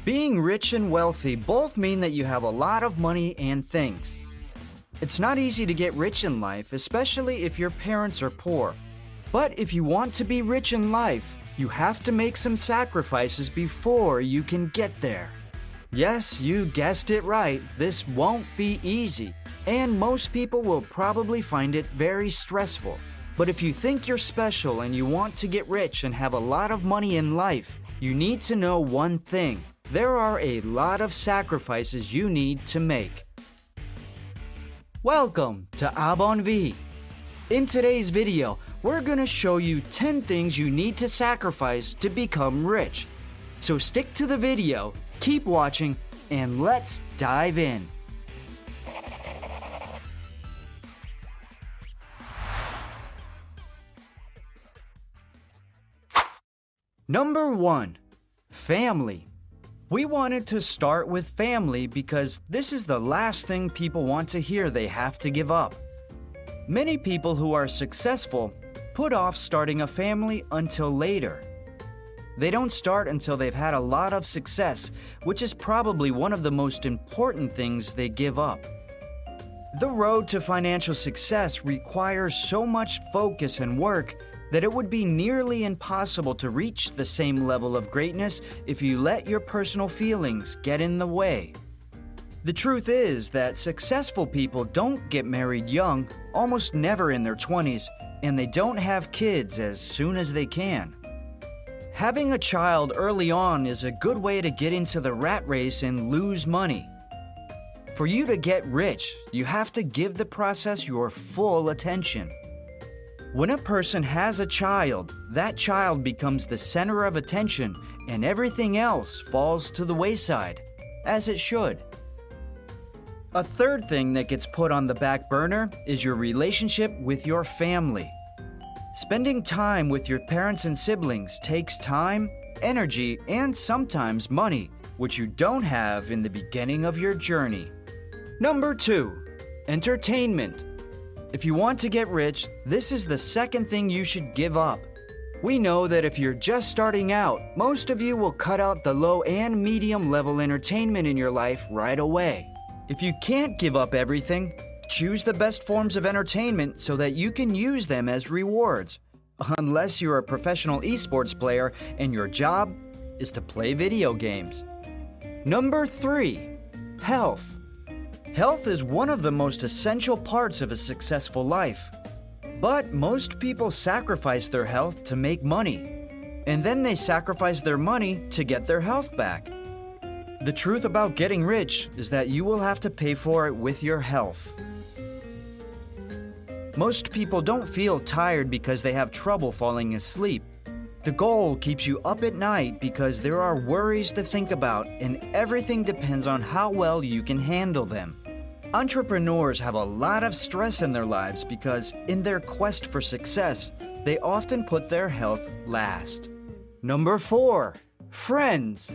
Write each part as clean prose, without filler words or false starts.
Being rich and wealthy both mean that you have a lot of money and things. It's not easy to get rich in life, especially if your parents are poor. But if you want to be rich in life, you have to make some sacrifices before you can get there. Yes, you guessed it right, this won't be easy, and most people will probably find it very stressful. But if you think you're special and you want to get rich and have a lot of money in life, you need to know one thing. There are a lot of sacrifices you need to make. Welcome to Abon V. In today's video, we're gonna show you 10 things you need to sacrifice to become rich. So stick to the video, keep watching, and let's dive in. Number 1. Family. We wanted to start with family because this is the last thing people want to hear they have to give up. Many people who are successful put off starting a family until later. They don't start until they've had a lot of success, which is probably one of the most important things they give up. The road to financial success requires so much focus and work that it would be nearly impossible to reach the same level of greatness if you let your personal feelings get in the way. The truth is that successful people don't get married young, almost never in their 20s, and they don't have kids as soon as they can. Having a child early on is a good way to get into the rat race and lose money. For you to get rich, you have to give the process your full attention. When a person has a child, that child becomes the center of attention and everything else falls to the wayside, as it should. A third thing that gets put on the back burner is your relationship with your family. Spending time with your parents and siblings takes time, energy, and sometimes money, which you don't have in the beginning of your journey. Number 2. Entertainment. If you want to get rich, this is the second thing you should give up. We know that if you're just starting out, most of you will cut out the low and medium level entertainment in your life right away. If you can't give up everything, choose the best forms of entertainment so that you can use them as rewards. Unless you're a professional esports player and your job is to play video games. Number 3. Health. Health is one of the most essential parts of a successful life. But most people sacrifice their health to make money, and then they sacrifice their money to get their health back. The truth about getting rich is that you will have to pay for it with your health. Most people don't feel tired because they have trouble falling asleep. The goal keeps you up at night because there are worries to think about, and everything depends on how well you can handle them. Entrepreneurs have a lot of stress in their lives because in their quest for success, they often put their health last. Number 4. Friends.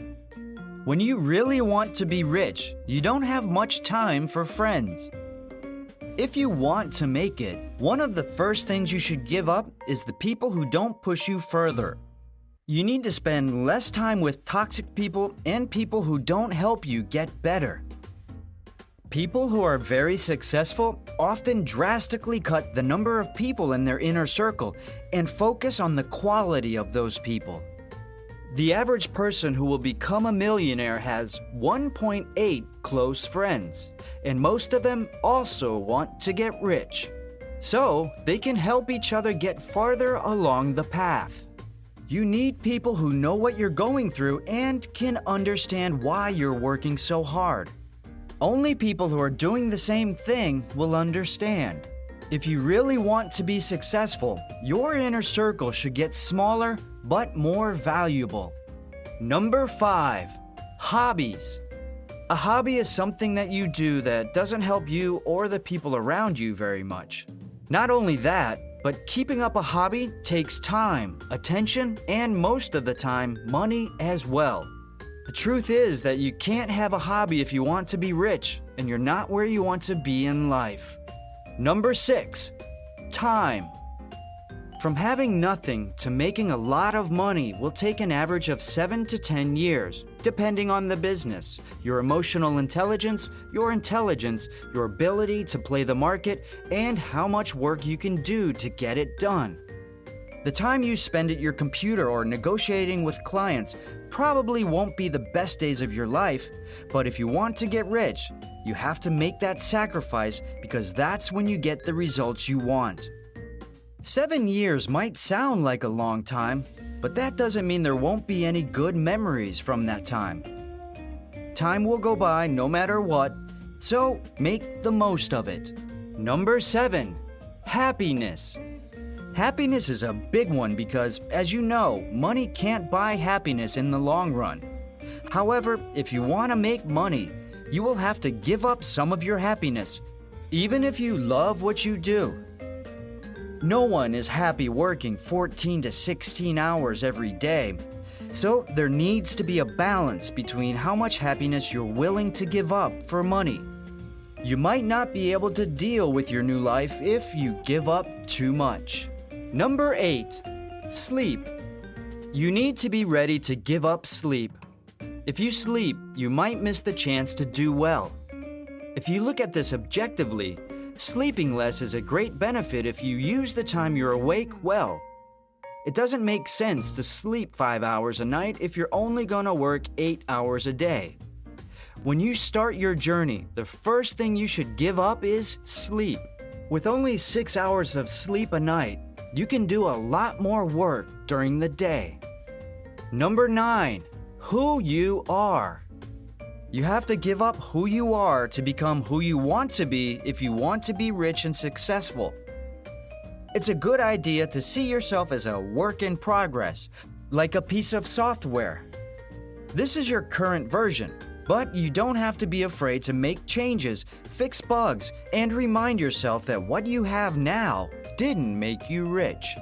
When you really want to be rich, you don't have much time for friends. If you want to make it, one of the first things you should give up is the people who don't push you further. You need to spend less time with toxic people and people who don't help you get better. People who are very successful often drastically cut the number of people in their inner circle and focus on the quality of those people. The average person who will become a millionaire has 1.8 close friends, and most of them also want to get rich. So they can help each other get farther along the path. You need people who know what you're going through and can understand why you're working so hard. Only people who are doing the same thing will understand. If you really want to be successful, your inner circle should get smaller but more valuable. Number 5. Hobbies. A hobby is something that you do that doesn't help you or the people around you very much. Not only that, but keeping up a hobby takes time, attention, and most of the time, money as well. The truth is that you can't have a hobby if you want to be rich and you're not where you want to be in life. Number 6. Time. From having nothing to making a lot of money will take an average of 7 to 10 years. depending on the business, your emotional intelligence, your ability to play the market, and how much work you can do to get it done. The time you spend at your computer or negotiating with clients probably won't be the best days of your life, but if you want to get rich, you have to make that sacrifice because that's when you get the results you want. 7 years might sound like a long time, but that doesn't mean there won't be any good memories from that time. Time will go by no matter what, so make the most of it. Number 7, happiness. Happiness is a big one because, as you know, money can't buy happiness in the long run. However, if you want to make money, you will have to give up some of your happiness, even if you love what you do. No one is happy working 14 to 16 hours every day, so there needs to be a balance between how much happiness you're willing to give up for money. You might not be able to deal with your new life if you give up too much. Number 8, sleep. You need to be ready to give up sleep. If you sleep, you might miss the chance to do well. If you look at this objectively, sleeping less is a great benefit if you use the time you're awake well. It doesn't make sense to sleep 5 hours a night if you're only gonna work 8 hours a day. When you start your journey, the first thing you should give up is sleep. With only 6 hours of sleep a night, you can do a lot more work during the day. Number 9, who you are. You have to give up who you are to become who you want to be if you want to be rich and successful. It's a good idea to see yourself as a work in progress, like a piece of software. This is your current version, but you don't have to be afraid to make changes, fix bugs, and remind yourself that what you have now didn't make you rich.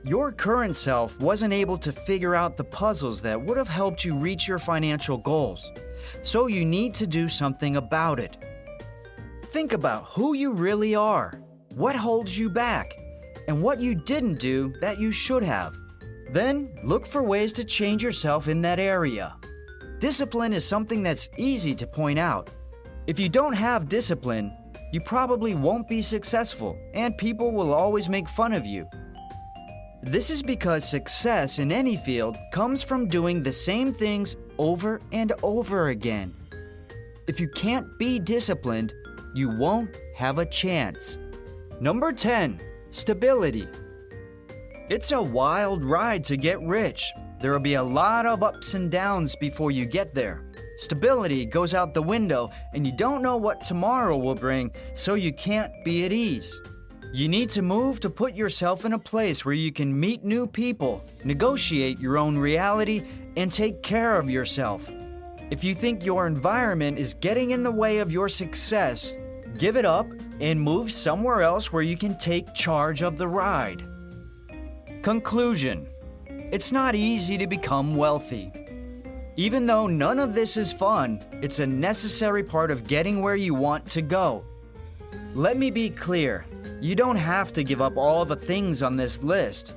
Your current self wasn't able to figure out the puzzles that would have helped you reach your financial goals, so you need to do something about it. Think about who you really are, what holds you back, and what you didn't do that you should have. Then look for ways to change yourself in that area. Discipline is something that's easy to point out. If you don't have discipline, you probably won't be successful, and people will always make fun of you. This is because success in any field comes from doing the same things over and over again. If you can't be disciplined, you won't have a chance. Number 10, stability. It's a wild ride to get rich. There will be a lot of ups and downs before you get there. Stability goes out the window, and you don't know what tomorrow will bring, so you can't be at ease. You need to move to put yourself in a place where you can meet new people, negotiate your own reality, and take care of yourself. If you think your environment is getting in the way of your success, give it up and move somewhere else where you can take charge of the ride. Conclusion: it's not easy to become wealthy. Even though none of this is fun, it's a necessary part of getting where you want to go. Let me be clear. You don't have to give up all the things on this list,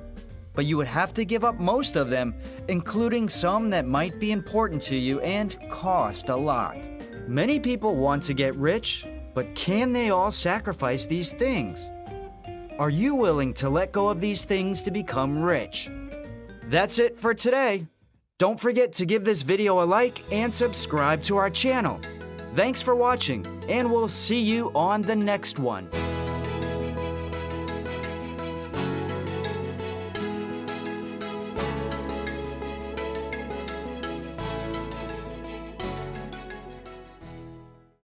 but you would have to give up most of them, including some that might be important to you and cost a lot. Many people want to get rich, but can they all sacrifice these things? Are you willing to let go of these things to become rich? That's it for today. Don't forget to give this video a like and subscribe to our channel. Thanks for watching, and we'll see you on the next one.